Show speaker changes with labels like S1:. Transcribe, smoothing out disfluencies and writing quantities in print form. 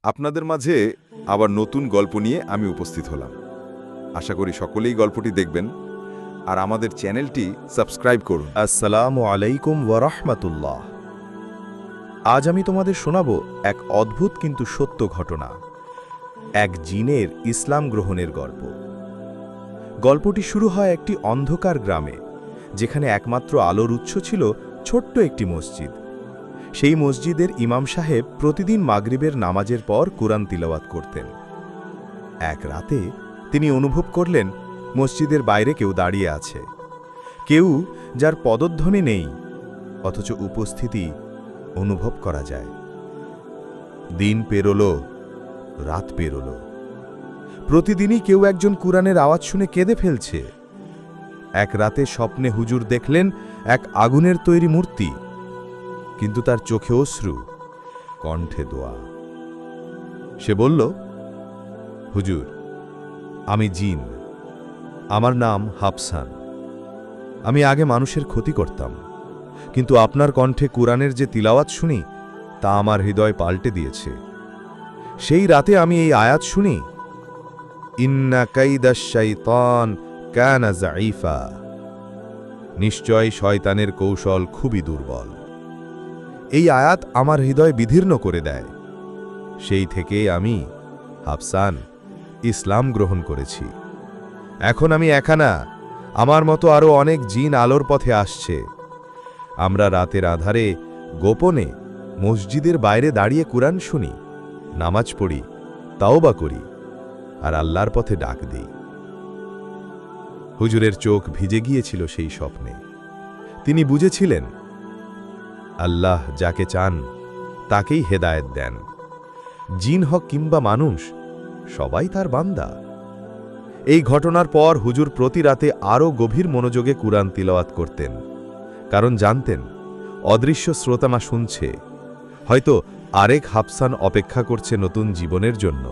S1: আপনাদের মাঝে আবার নতুন গল্প নিয়ে আমি উপস্থিত হলাম। আশা করি সকলেই গল্পটি দেখবেন আর আমাদের চ্যানেলটি সাবস্ক্রাইব করুন।
S2: আসসালামু আলাইকুম ওয়ারাহমাতুল্লাহ। আজ আমি তোমাদের শোনাব এক অদ্ভুত কিন্তু সত্য ঘটনা, এক জিনের ইসলাম গ্রহণের গল্প। গল্পটি শুরু হয় একটি অন্ধকার গ্রামে, যেখানে একমাত্র আলোর উৎস ছিল ছোট্ট একটি মসজিদ। সেই মসজিদের ইমাম সাহেব প্রতিদিন মাগরিবের নামাজের পর কুরআন তিলাওয়াত করতেন। এক রাতে তিনি অনুভব করলেন মসজিদের বাইরে কেউ দাঁড়িয়ে আছে, কেউ যার পদধ্বনি নেই অথচ উপস্থিতি অনুভব করা যায়। দিন পেরোল, রাত পেরোল, প্রতিদিনই কেউ একজন কুরআনের আওয়াজ শুনে কেঁদে ফেলছে। এক রাতে স্বপ্নে হুজুর দেখলেন এক আগুনের তৈরি মূর্তি, কিন্তু তার চোখে অশ্রু, কণ্ঠে দোয়া। সে বলল, হুজুর, আমি জিন, আমার নাম হাফসান। আমি আগে মানুষের ক্ষতি করতাম, কিন্তু আপনার কণ্ঠে কুরআনের যে তিলাওয়াত শুনি তা আমার হৃদয় পাল্টে দিয়েছে। সেই রাতে আমি এই আয়াত শুনি, ইন্না কাইদাশ শাইতান কানা যাইফা, নিশ্চয় শয়তানের কৌশল খুবই দুর্বল। এই আয়াত আমার হৃদয় বিদীর্ণ করে দেয়। সেই থেকে আমি, হাফসান, ইসলাম গ্রহণ করেছি। এখন আমি একা না, আমার মতো আরও অনেক জিন আলোর পথে আসছে। আমরা রাতের আধারে গোপনে মসজিদের বাইরে দাঁড়িয়ে কুরআন শুনি, নামাজ পড়ি, তাওবা করি আর আল্লাহর পথে ডাক দিই। হুজুরের চোখ ভিজে গিয়েছিল সেই স্বপ্নে। তিনি বুঝেছিলেন আল্লাহ যাকে চান তাকেই হেদায়েত দেন। জিন হোক কিংবা মানুষ, সবাই তার বান্দা। এই ঘটনার পর হুজুর প্রতি রাতে আরও গভীর মনোযোগে কুরআন তিলাওয়াত করতেন, কারণ জানতেন অদৃশ্য শ্রোতামা শুনছে, হয়তো আরেক হাফসান অপেক্ষা করছে নতুন জীবনের জন্য।